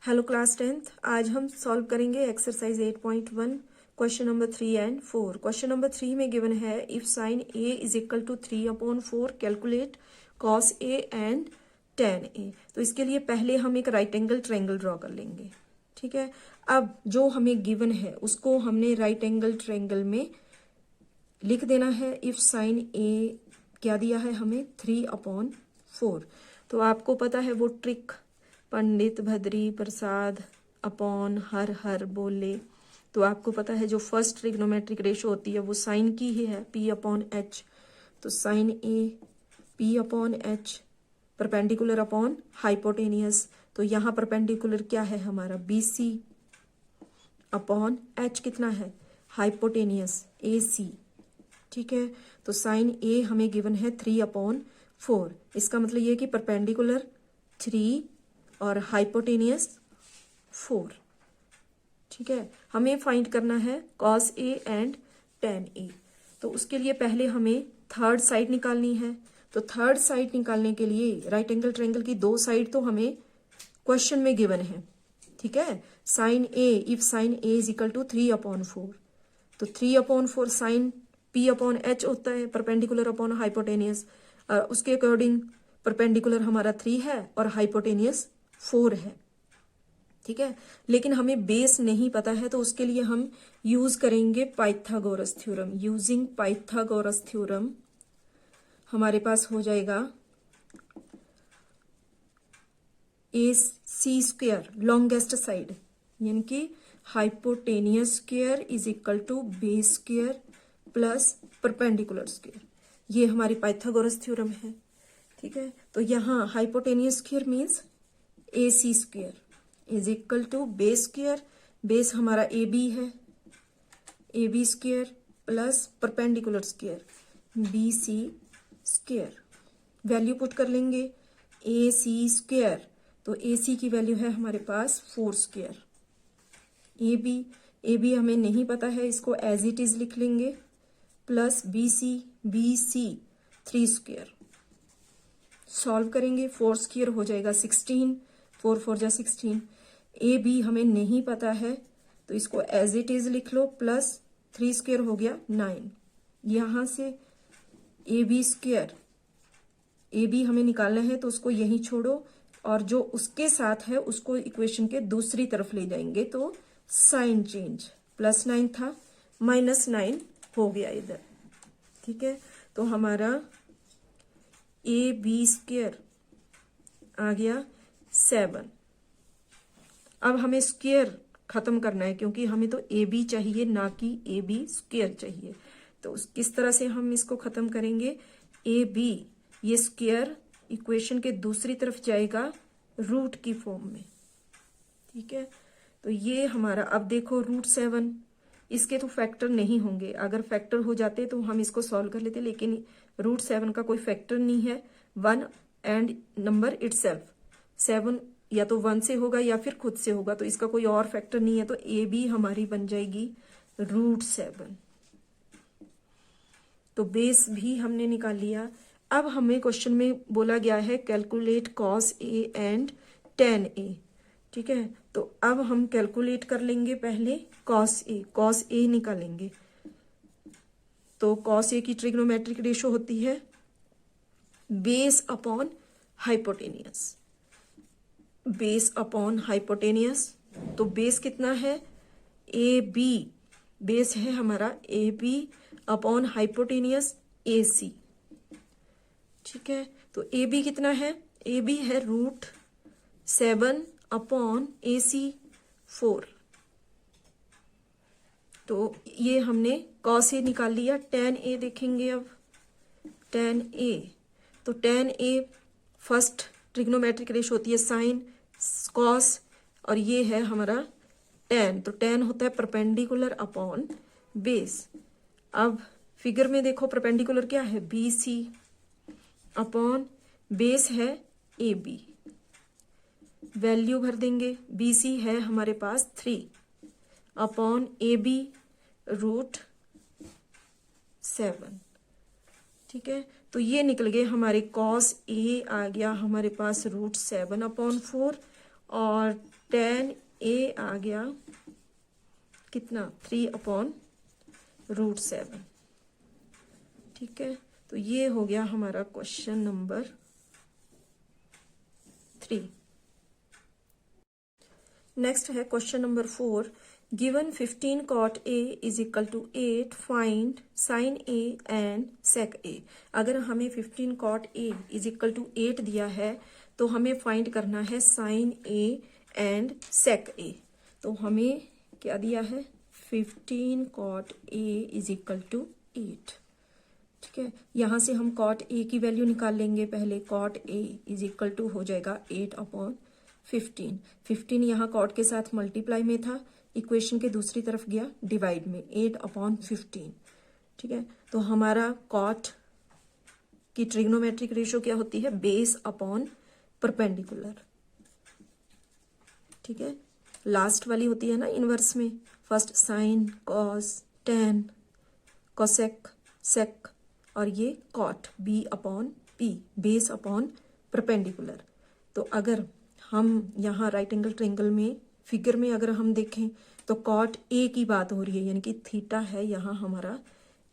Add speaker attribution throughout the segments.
Speaker 1: Hello class 10th। आज हम solve करेंगे exercise 8.1 question number 3 and 4। Question number 3 में गिवन है if sine a is equal to 3/4 calculate cos a and tan a। तो इसके लिए पहले हम एक राइट एंगल ट्रायंगल ड्रॉ कर लेंगे। ठीक है, अब जो हमें गिवन है उसको हमने राइट एंगल ट्रायंगल में लिख देना है। इफ साइन a क्या दिया है हमें 3/4। तो आपको पता है वो ट्रिक, पंडित भद्री प्रसाद अपॉन हर हर बोले। तो आपको पता है जो फर्स्ट ट्रिग्नोमेट्रिक रेशो होती है वो साइन की ही है, p/h। तो sine a p/h perpendicular upon hypotenuse. तो यहाँ परपेंडिकुलर क्या है हमारा BC अपॉन h कितना है हाइपोटेनियस AC। ठीक है, तो साइन A हमें गिवन है 3/4। इसका मतलब ये है कि परपेंडिकुलर 3 और हाइपोटेनियस 4। ठीक है, हमें फाइंड करना है cos A and tan A। तो उसके लिए पहले हमें थर्ड साइड निकालनी है। तो थर्ड साइड निकालने के लिए राइट एंगल ट्रायंगल की दो साइड तो हमें क्वेश्चन में गिवन है। ठीक है, sine A if sine A is equal to 3/4। तो 3/4 साइन p/h होता है परपेंडिकुलर अपॉन हाइपोटेनियस। उसके अकॉर्डिंग परपेंडिकुलर हमारा 3 है और हाइपोटेनियस 4 है। ठीक है, लेकिन हमें बेस नहीं पता है तो उसके लिए हम यूज करेंगे Pythagoras theorem. Using Pythagoras theorem हमारे पास हो जाएगा AC² लॉन्गेस्ट साइड यानी कि hypotenuse square is equal to base square plus perpendicular square. ये हमारी पाइथागोरस थ्योरम है। ठीक है, तो यहाँ hypotenuse square means AC² is equal to base square. Base हमारा AB है, AB² plus perpendicular square BC²। Value put कर लेंगे AC²। तो AC की वैल्यू है हमारे पास 4²। AB हमें नहीं पता है, इसको एज इट इज लिख लेंगे प्लस BC 3²। सॉल्व करेंगे 4² हो जाएगा 16, 4 4 जा 16। AB हमें नहीं पता है तो इसको एज इट इज लिख लो प्लस 3² हो गया 9। यहां से AB हमें निकालना है तो उसको यहीं छोड़ो और जो उसके साथ है उसको इक्वेशन के दूसरी तरफ ले जाएंगे। तो साइन चेंज, +9 था -9 हो गया इधर। ठीक है, तो हमारा AB² आ गया 7। अब हमें स्क्वायर खत्म करना है क्योंकि हमें तो AB चाहिए ना कि AB² चाहिए। तो किस तरह से हम इसको खत्म करेंगे, AB ये स्क्वायर इक्वेशन के दूसरी तरफ जाएगा रूट की फॉर्म में। ठीक है, तो ये हमारा, अब देखो √7 इसके तो फैक्टर नहीं होंगे। अगर फैक्टर हो जाते तो हम इसको सॉल्व कर लेते, लेकिन √7 का कोई फैक्टर नहीं है। 1 एंड नंबर इटसेल्फ 7 या तो 1 से होगा या फिर खुद से होगा, तो इसका कोई और फैक्टर नहीं है। तो AB हमारी बन जाएगी √7। तो बेस भी हमने निकाल लिया। अब हमें क्वेश्चन में बोला गया है calculate cos A and tan A। ठीक है, तो अब हम कैलकुलेट कर लेंगे पहले कॉस A निकालेंगे। तो कॉस A की ट्रिग्नोमेट्रिक रेशो होती है base upon hypotenuse. Base upon hypotenuse, तो बेस कितना है AB, बेस है हमारा AB अपॉन हाइपोटेनियस AC। ठीक है, तो AB कितना है, AB है √7 अपॉन AC 4। तो ये हमने कॉस A निकाल लिया। tan A देखेंगे अब, tan A, तो tan A first trigonometric ratio होती है साइन कॉस और ये है हमारा tan। तो tan होता है परपेंडिकुलर अपॉन बेस। अब फिगर में देखो परपेंडिकुलर क्या है BC अपॉन बेस है AB। वैल्यू भर देंगे, BC है हमारे पास 3 अपॉन AB √7। ठीक है, तो ये निकल गए हमारे cos A आ गया हमारे पास √7/4 और tan a आ गया कितना 3/√7। ठीक है, तो ये हो गया हमारा क्वेश्चन नंबर 3। नेक्स्ट है question number 4। Given 15 cot a is equal to 8, find sin a and sec a। अगर हमें 15 cot a is equal to 8 दिया है तो हमें फाइंड करना है sin a and sec a। तो हमें क्या दिया है 15 cot a is equal to 8। ठीक है, यहां से हम cot a की वैल्यू निकाल लेंगे। पहले cot a is equal to हो जाएगा 8/15। 15 यहाँ cot के साथ मल्टीप्लाई में था, इक्वेशन के दूसरी तरफ गया डिवाइड में 8/15। ठीक है, तो हमारा cot की ट्रिग्नोमेट्रिक रेशियो क्या होती है बेस अपॉन परपेंडिकुलर। ठीक है, लास्ट वाली होती है ना इनवर्स में, first sine cos tan cosec sec और ये cot b/p base upon perpendicular. तो अगर हम यहाँ राइट एंगल ट्रायंगल में फिगर में अगर हम देखें तो cot a की बात हो रही है, यानी कि थीटा है यहाँ हमारा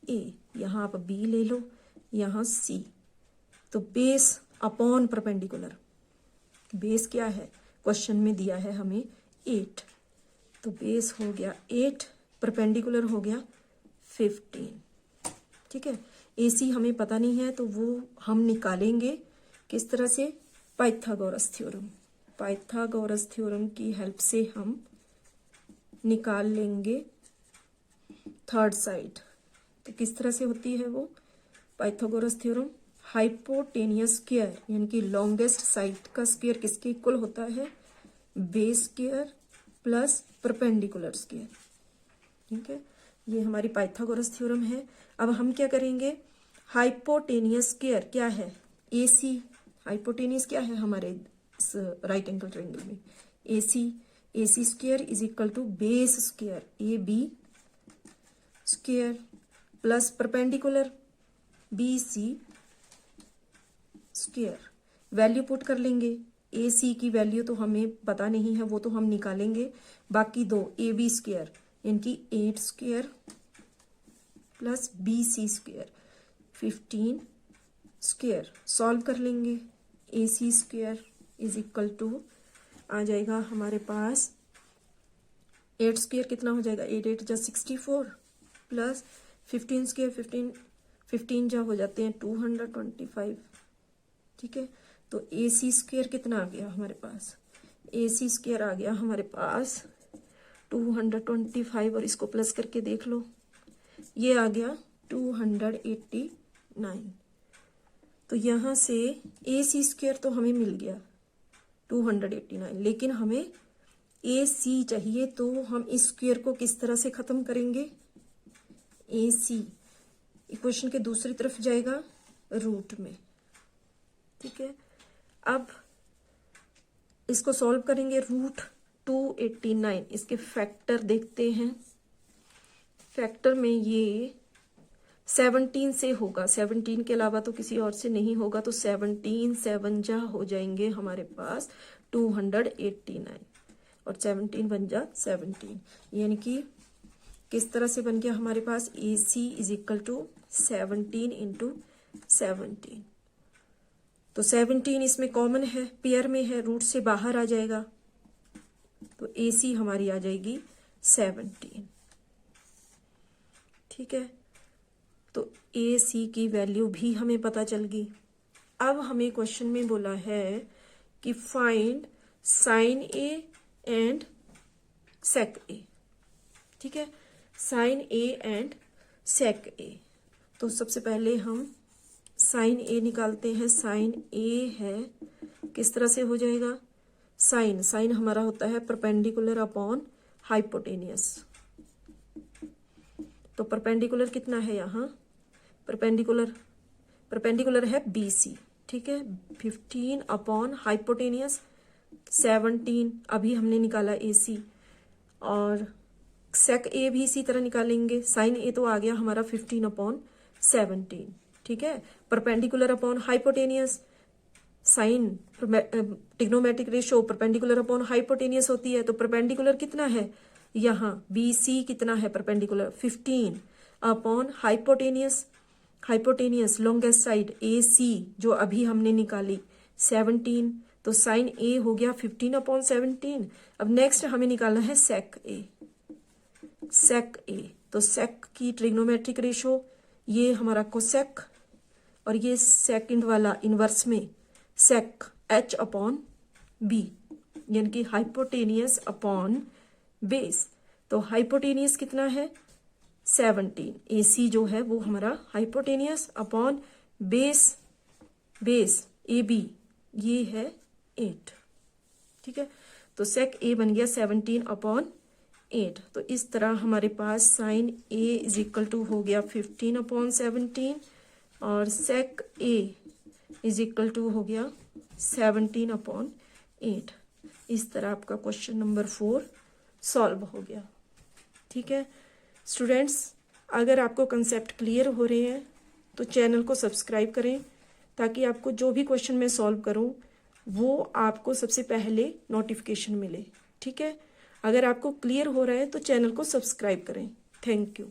Speaker 1: a, यहाँ आप b ले लो, यहाँ c। तो बेस अपॉन परपेंडिकुलर, बेस क्या है क्वेश्चन में दिया है हमें 8, तो बेस हो गया 8, परपेंडिकुलर हो गया 15। ठीक है, AC हमें पता नहीं है तो वो हम निकालेंगे किस तरह से, पाइथागोरस थ्योरम। पाइथागोरस थ्योरम की हेल्प से हम निकाल लेंगे थर्ड साइड। तो किस तरह से होती है वो पाइथागोरस थ्योरम, हाइपोटेनियस स्क्वायर यानी कि लॉन्गेस्ट साइड का स्क्वायर किसके इक्वल होता है base square plus perpendicular square. ठीक है, ये हमारी पाइथागोरस थ्योरम है। अब हम क्या करेंगे, हाइपोटेनियस स्क्वायर क्या है AC, हाइपोटेनियस क्या है हमारे राइट एंगल ट्रायंगल में AC square is equal to base square AB square plus perpendicular BC square. Value put कर लेंगे, AC की वैल्यू तो हमें पता नहीं है, वो तो हम निकालेंगे। बाकी दो AB स्क्वायर यानी कि 8 square plus BC square 15 square solve कर लेंगे। AC square is equal to आ जाएगा हमारे पास 8 स्क्वायर कितना हो जाएगा 8 8 जा 64 प्लस 15 स्क्वायर 15 जा हो जाते हैं 225। ठीक है, तो AC स्क्वायर कितना आ गया हमारे पास, AC स्क्वायर आ गया हमारे पास 225 और इसको प्लस करके देख लो, ये आ गया 289। तो यहाँ से AC स्क्वायर तो हमें मिल गया 289, लेकिन हमें AC चाहिए, तो हम इस स्क्वायर को किस तरह से खत्म करेंगे, AC इक्वेशन के दूसरी तरफ जाएगा रूट में। ठीक है, अब इसको सॉल्व करेंगे, रूट 289 इसके फैक्टर देखते हैं। फैक्टर में ये 17 से होगा, 17 के अलावा तो किसी और से नहीं होगा, तो 17 7 जा हो जाएंगे हमारे पास 289 और 17 1 जा 17, यानी कि किस तरह से बन गया हमारे पास AC is equal to 17 into 17। तो 17 इसमें कॉमन है, पेयर में है, रूट से बाहर आ जाएगा, तो AC हमारी आ जाएगी 17। ठीक है, तो AC की वैल्यू भी हमें पता चल गई। अब हमें क्वेश्चन में बोला है कि find sin A and sec A। ठीक है, sin A and sec A। तो सबसे पहले हम sin A निकालते हैं। sin A है किस तरह से हो जाएगा, sin हमारा होता है परपेंडिकुलर अपॉन हाइपोटेनियस। तो परपेंडिकुलर कितना है यहाँ, परपेंडिकुलर है BC। ठीक है, 15 अपॉन हाइपोटेनियस 17, अभी हमने निकाला AC, और sec A भी इसी तरह निकालेंगे। sin A तो आ गया हमारा 15 अपॉन 17। ठीक है, perpendicular upon hypotenuse sine trigonometric ratio perpendicular upon hypotenuse होती है, तो परपेंडिकुलर कितना है यहाँ बी सी कितना है perpendicular 15 upon hypotenuse, hypotenuse longest side A C जो अभी हमने निकाली 17, तो साइन ए हो गया 15 अपॉन 17। अब नेक्स्ट हमें निकालना है सेक ए, सेक ए, तो सेक की ट्रिग्नोमेट्रिक रेशियो ये हमारा कोसेक और ये सेकंड वाला इनवर्स में सेक एच अपॉन बी, यानी कि हाइपोटेनियस अपॉन बेस। तो हाइपोटेनियस कितना है 17, ए सी जो है वो हमारा hypotenuse upon base, base A B ये है 8, ठीक है। तो सेक ए बन गया 17 अपॉन 8। तो इस तरह हमारे पास sine A is equal to हो गया 15 अपॉन 17 और sec A is equal to हो गया 17 अपॉन 8। इस तरह आपका क्वेश्चन नंबर 4 सॉल्व हो गया, ठीक है। स्टूडेंट्स, अगर आपको कंसेप्ट क्लियर हो रहे हैं तो चैनल को सब्सक्राइब करें ताकि आपको जो भी क्वेश्चन मैं सॉल्व करूं वो आपको सबसे पहले नोटिफिकेशन मिले, ठीक है। अगर आपको क्लियर हो रहा है तो चैनल को सब्सक्राइब करें। Thank you.